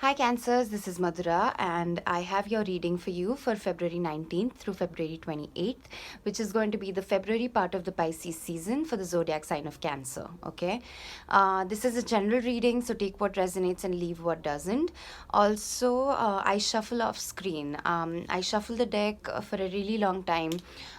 Hi, Cancers. This is Madhura, and I have your reading for you for February 19th through February 28th, which is going to be the February part of the Pisces season for the zodiac sign of Cancer. Okay. This is a general reading, so take what resonates and leave what doesn't. Also, I shuffle off screen. I shuffle the deck for a really long time.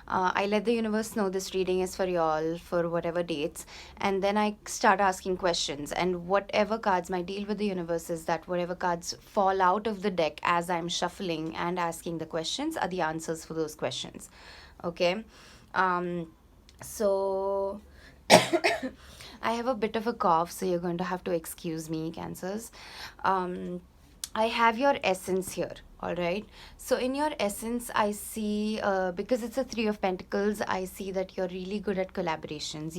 I let the universe know this reading is for y'all for whatever dates, and then I start asking questions. And whatever cards, my deal with the universe is that whatever cards fall out of the deck as I'm shuffling and asking the questions are the answers for those questions. Okay. Um, so I have a bit of a cough, so you're going to have to excuse me, Cancers. Um, I have your essence here, all right? So, in your essence, I see, because it's a Three of Pentacles, I see that you're really good at collaborations.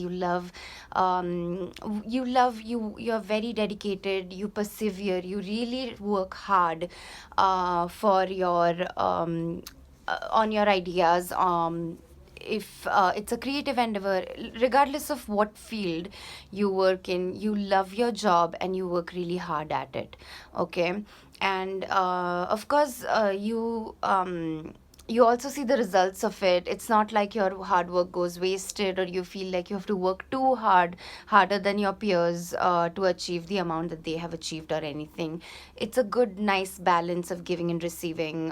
You're very dedicated, you persevere, you really work hard for on your ideas. If it's a creative endeavor, regardless of what field you work in, you love your job and you work really hard at it. Okay. And of course, you also see the results of it. It's not like your hard work goes wasted, or you feel like you have to work too hard, harder than your peers, to achieve the amount that they have achieved or anything. It's a good, nice balance of giving and receiving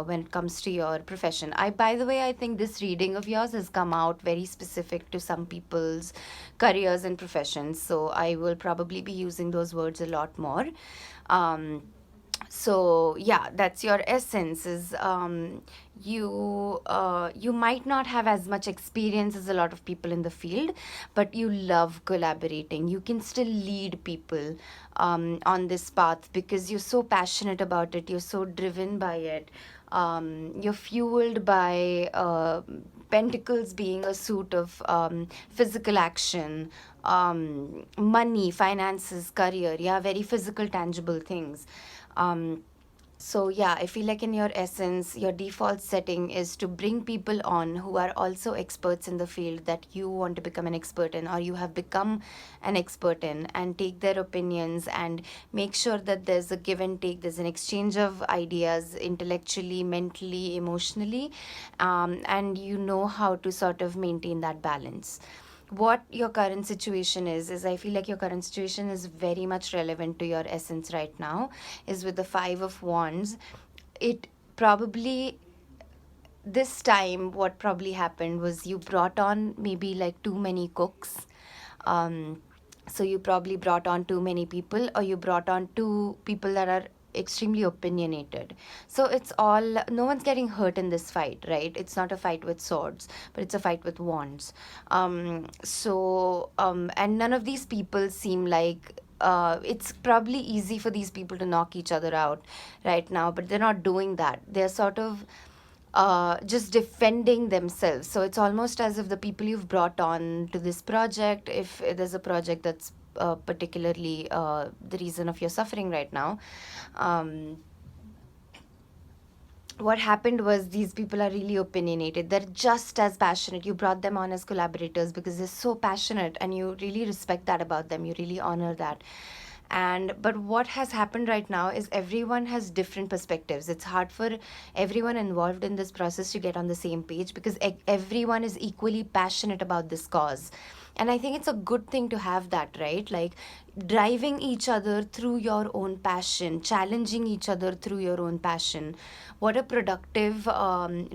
when it comes to your profession. By the way, I think this reading of yours has come out very specific to some people's careers and professions. So I will probably be using those words a lot more. Um, so yeah, that's your essence. Is you might not have as much experience as a lot of people in the field, but you love collaborating. You can still lead people on this path because you're so passionate about it, you're so driven by it. You're fueled by pentacles being a suit of physical action, money, finances, career. Yeah, very physical, tangible things. um, so yeah, I feel like in your essence, your default setting is to bring people on who are also experts in the field that you want to become an expert in, or you have become an expert in, and take their opinions and make sure that there's a give and take, there's an exchange of ideas intellectually, mentally, emotionally, and you know how to sort of maintain that balance. What your current situation is I feel like your current situation is very much relevant to your essence right now, is with the Five of Wands. It probably, this time, what probably happened was you brought on maybe like too many cooks. So you probably brought on too many people, or you brought on two people that are extremely opinionated. So it's all, no one's getting hurt in this fight, right? It's not a fight with swords, but it's a fight with wands. And none of these people seem like, it's probably easy for these people to knock each other out right now, but they're not doing that. They're sort of just defending themselves. So it's almost as if the people you've brought on to this project, if there's a project that's particularly the reason of your suffering right now, um, what happened was these people are really opinionated. They're just as passionate. You brought them on as collaborators because they're so passionate, and you really respect that about them. You really honor that. And but what has happened right now is everyone has different perspectives. It's hard for everyone involved in this process to get on the same page because everyone is equally passionate about this cause. And I think it's a good thing to have that, right? Like driving each other through your own passion, challenging each other through your own passion. What a productive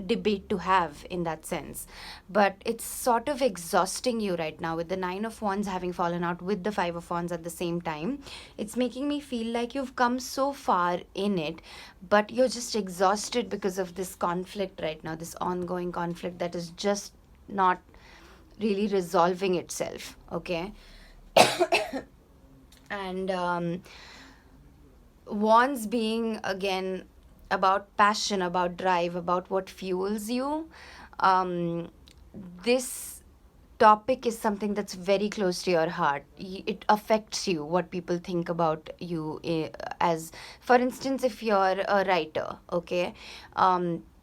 debate to have in that sense. But it's sort of exhausting you right now with the Nine of Wands having fallen out with the Five of Wands at the same time. It's making me feel like you've come so far in it, but you're just exhausted because of this conflict right now, this ongoing conflict that is just not really resolving itself. Okay. And wands being again about passion, about drive, about what fuels you. Um, this topic is something that's very close to your heart. It affects you, what people think about you. As for instance, if you're a writer, okay,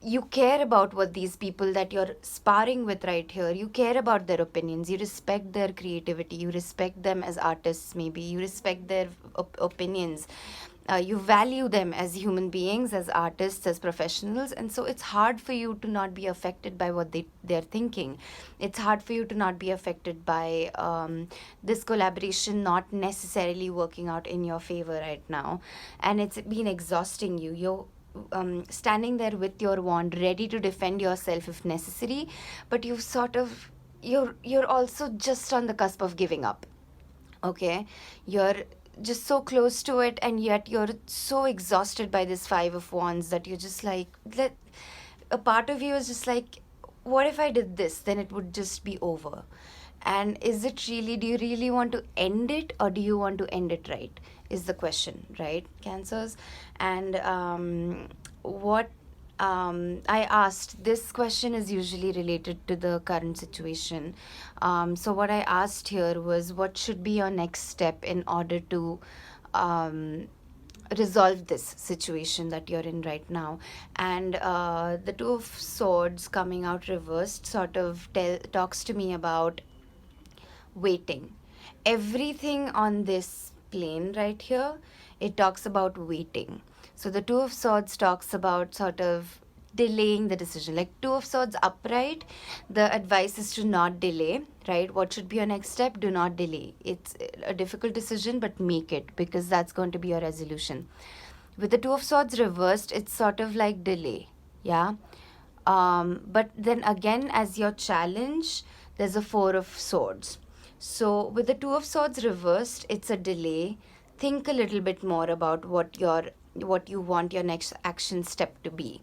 you care about what these people that you're sparring with right here, you care about their opinions, you respect their creativity, you respect them as artists, maybe you respect their opinions. you value them as human beings, as artists, as professionals, and so it's hard for you to not be affected by what they're thinking. It's hard for you to not be affected by this collaboration not necessarily working out in your favor right now, and it's been exhausting you. You're standing there with your wand, ready to defend yourself if necessary, but you're also just on the cusp of giving up. Okay, you're just so close to it, and yet you're so exhausted by this Five of Wands that you're just like, a part of you is just like, what if I did this? Then it would just be over. And is it really, do you really want to end it, or do you want to end it right? Is the question, right, Cancers? And what I asked, this question is usually related to the current situation. So, what I asked here was, what should be your next step in order to um, resolve this situation that you're in right now? And the Two of Swords coming out reversed sort of talks to me about waiting. Everything on this plane right here, it talks about waiting. So the Two of Swords talks about sort of delaying the decision. Like Two of Swords upright, the advice is to not delay, right? What should be your next step? Do not delay. It's a difficult decision, but make it, because that's going to be your resolution. With the Two of Swords reversed, it's sort of like delay, yeah. But then again, as your challenge, there's a Four of Swords. So with the Two of Swords reversed, it's a delay. Think a little bit more about what you want your next action step to be.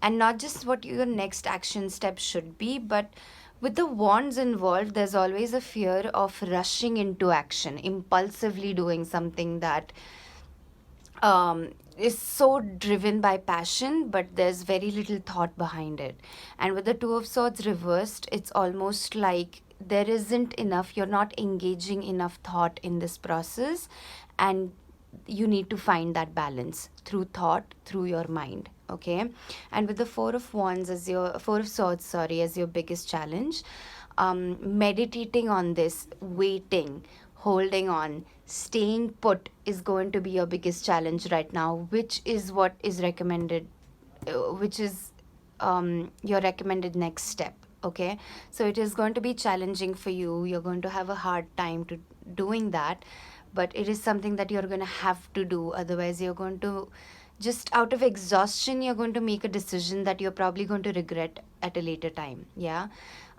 And not just what your next action step should be, but with the wands involved, there's always a fear of rushing into action, impulsively doing something that is so driven by passion, but there's very little thought behind it. And with the Two of Swords reversed, it's almost like there isn't enough, you're not engaging enough thought in this process, and you need to find that balance through thought, through your mind. Okay. And with the Four of Swords, sorry, as your biggest challenge, meditating on this, waiting, holding on, staying put is going to be your biggest challenge right now, which is what is recommended, which is your recommended next step. Okay, so it is going to be challenging for you. You're going to have a hard time to doing that, but it is something that you're going to have to do. Otherwise, you're going to just out of exhaustion, you're going to make a decision that you're probably going to regret at a later time. Yeah.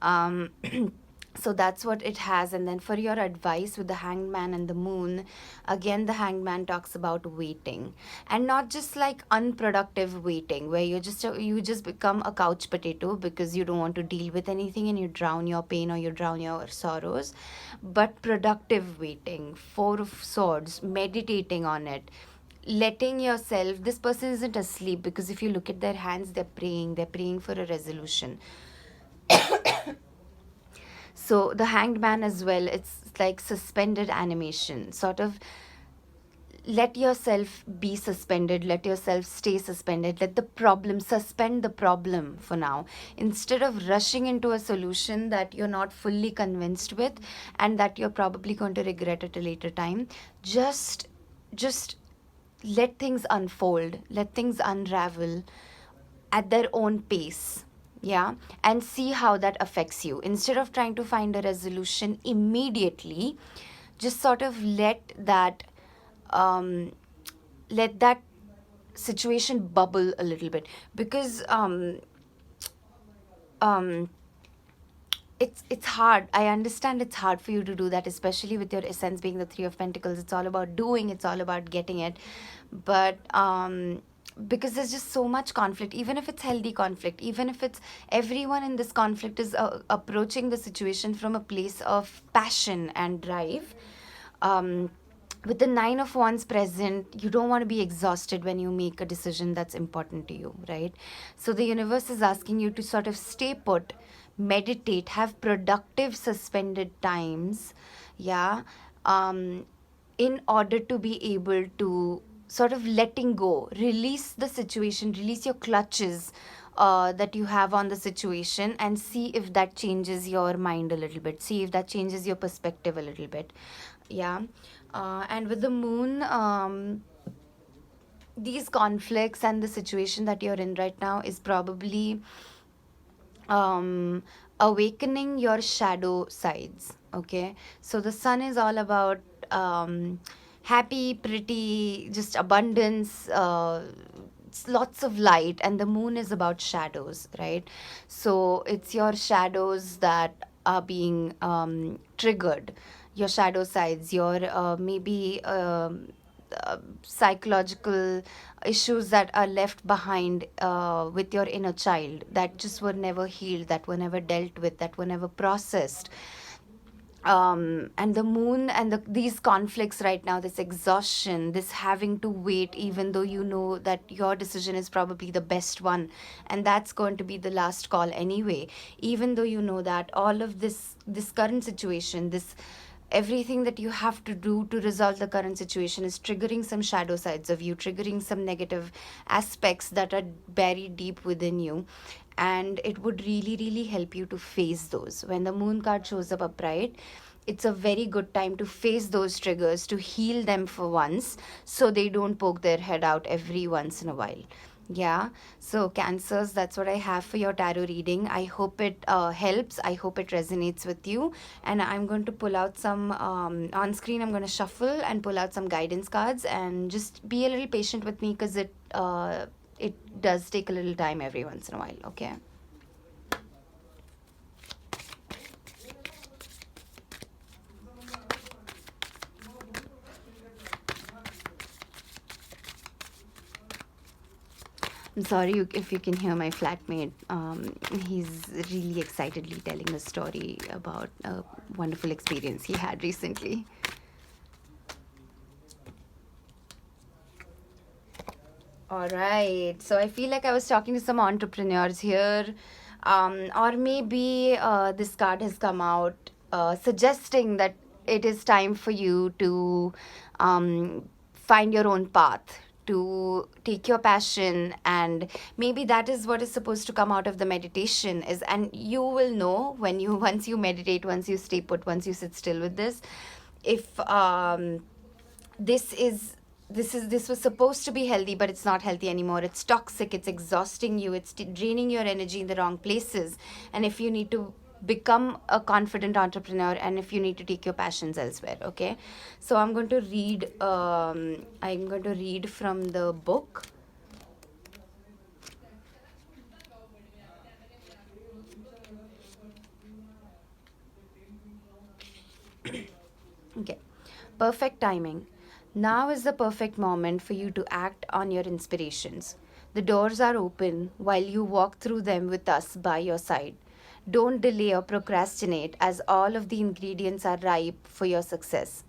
Um, so that's what it has. And then for your advice with the Hanged Man and the Moon, again, the Hanged Man talks about waiting, and not just like unproductive waiting where you just become a couch potato because you don't want to deal with anything and you drown your pain or you drown your sorrows, but productive waiting. Four of Swords, meditating on it, letting yourself, this person isn't asleep, because if you look at their hands, they're praying for a resolution. So the Hanged Man as well, it's like suspended animation, sort of. Let yourself be suspended, let yourself stay suspended, let the problem, suspend the problem for now, instead of rushing into a solution that you're not fully convinced with and that you're probably going to regret at a later time. Just let things unfold, let things unravel at their own pace. Yeah, and see how that affects you. Instead of trying to find a resolution immediately, just sort of um, let that situation bubble a little bit, because um, it's hard. I understand it's hard for you to do that, especially with your essence being the Three of Pentacles. It's all about doing, it's all about getting it. But because there's just so much conflict, even if it's healthy conflict, even if it's everyone in this conflict is approaching the situation from a place of passion and drive. With the Nine of Wands present, you don't want to be exhausted when you make a decision that's important to you, right? So the universe is asking you to sort of stay put, meditate, have productive suspended times, yeah, in order to be able to sort of letting go, release the situation, release your clutches that you have on the situation, and see if that changes your mind a little bit, see if that changes your perspective a little bit. Yeah. And with the Moon, these conflicts and the situation that you're in right now is probably um, awakening your shadow sides. Okay, so the sun is all about happy, pretty, just abundance, it's lots of light, and the moon is about shadows, right? So it's your shadows that are being triggered, your shadow sides, your maybe psychological issues that are left behind with your inner child, that just were never healed, that were never dealt with, that were never processed. And the moon and these conflicts right now, this exhaustion, this having to wait, even though you know that your decision is probably the best one, and that's going to be the last call anyway, even though you know that all of this current situation, this everything that you have to do to resolve the current situation is triggering some shadow sides of you, triggering some negative aspects that are buried deep within you. And it would really, really help you to face those. When the moon card shows up upright, it's a very good time to face those triggers, to heal them for once, so they don't poke their head out every once in a while. Yeah, so Cancers, that's what I have for your tarot reading. I hope it helps. I hope it resonates with you. And I'm going to pull out some on screen. I'm going to shuffle and pull out some guidance cards, and just be a little patient with me, because it does take a little time every once in a while. Okay. I'm sorry if you can hear my flatmate. He's really excitedly telling a story about a wonderful experience he had recently. All right. So I feel like I was talking to some entrepreneurs here. Or maybe this card has come out suggesting that it is time for you to find your own path, to take your passion, and maybe that is what is supposed to come out of the meditation is. And you will know when you once you meditate, once you stay put, once you sit still with this, if this is this was supposed to be healthy, but it's not healthy anymore, it's toxic, it's exhausting you, it's draining your energy in the wrong places. And if you need to become a confident entrepreneur, and if you need to take your passions elsewhere. Okay, so I'm going to read from the book. Okay. Perfect timing. Now is the perfect moment for you to act on your inspirations. The doors are open while you walk through them with us by your side. Don't delay or procrastinate, as all of the ingredients are ripe for your success.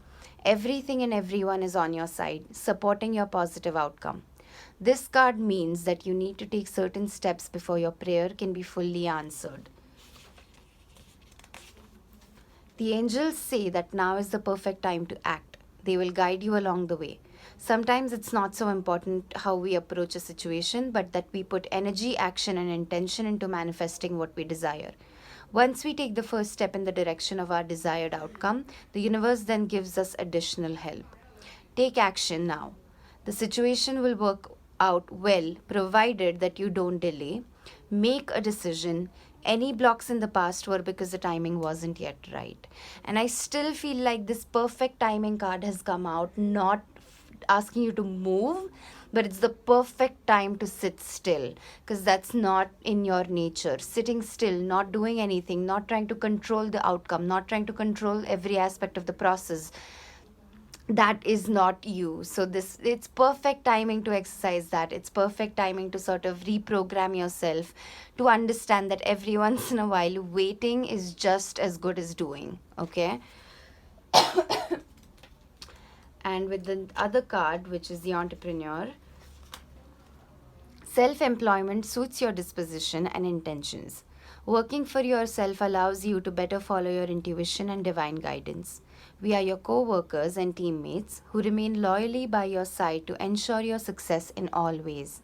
Everything and everyone is on your side, supporting your positive outcome. This card means that you need to take certain steps before your prayer can be fully answered. The angels say that now is the perfect time to act. They will guide you along the way. Sometimes it's not so important how we approach a situation, but that we put energy, action, and intention into manifesting what we desire. Once we take the first step in the direction of our desired outcome, the universe then gives us additional help. Take action now. The situation will work out well, provided that you don't delay. Make a decision. Any blocks in the past were because the timing wasn't yet right. And I still feel like this perfect timing card has come out, not asking you to move, but it's the perfect time to sit still, because that's not in your nature. Sitting still, not doing anything, not trying to control the outcome, not trying to control every aspect of the process, that is not you. So this, it's perfect timing to exercise that. It's perfect timing to sort of reprogram yourself, to understand that every once in a while waiting is just as good as doing. Okay. And with the other card, which is the entrepreneur, self-employment suits your disposition and intentions. Working for yourself allows you to better follow your intuition and divine guidance. We are your co workers and teammates who remain loyally by your side to ensure your success in all ways.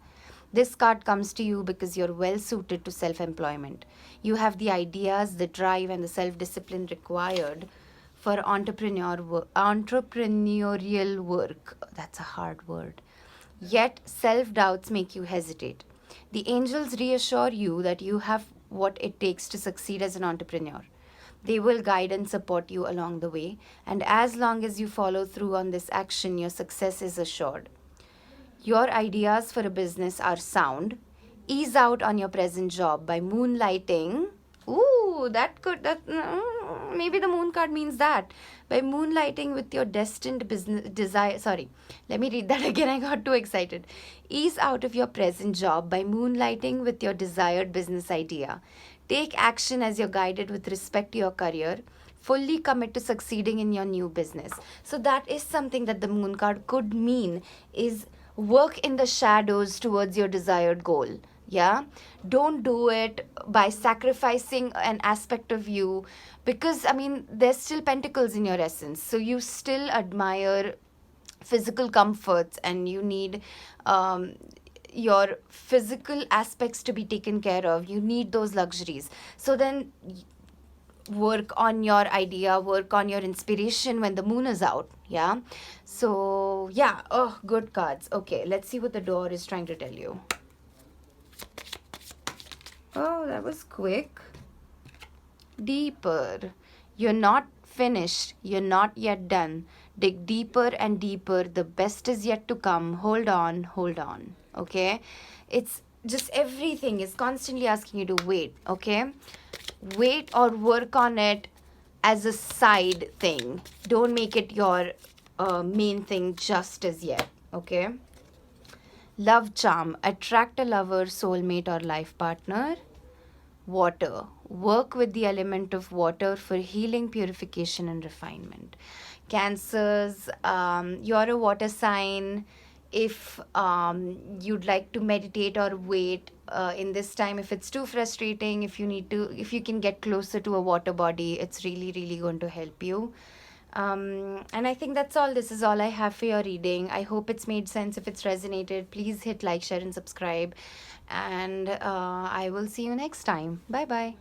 This card comes to you because you're well suited to self employment. You have the ideas, the drive, and the self discipline required for entrepreneurial work. That's a hard word. Yet self doubts make you hesitate. The angels reassure you that you have what it takes to succeed as an entrepreneur. They will guide and support you along the way, and as long as you follow through on this action, your success is assured. Your ideas for a business are sound. Ease out on your present job by moonlighting. Ooh, maybe the moon card means that. By moonlighting with your destined business desire. Sorry, let me read that again. I got too excited. Ease out of your present job by moonlighting with your desired business idea. Take action as you're guided with respect to your career. Fully commit to succeeding in your new business. So that is something that the moon card could mean, is work in the shadows towards your desired goal. Yeah, don't do it by sacrificing an aspect of you, because I mean there's still pentacles in your essence, so you still admire physical comforts and you need your physical aspects to be taken care of. You need those luxuries. So then work on your idea, work on your inspiration when the moon is out. Yeah, so yeah, oh, good cards. Okay, let's see what the door is trying to tell you. Oh, that was quick. Deeper. You're not finished, you're not yet done. Dig deeper and deeper, the best is yet to come. Hold on, hold on. Okay, it's just everything is constantly asking you to wait. Okay, wait or work on it as a side thing. Don't make it your main thing just as yet. Okay, love charm. Attract a lover, soulmate, or life partner. Water. Work with the element of water for healing, purification, and refinement. Cancers, you're a water sign. If you'd like to meditate or wait in this time, if it's too frustrating, if you can get closer to a water body, it's really, really going to help you. And I think that's all. This is all I have for your reading. I hope it's made sense. If it's resonated, please hit like, share, and subscribe. And I will see you next time. Bye bye.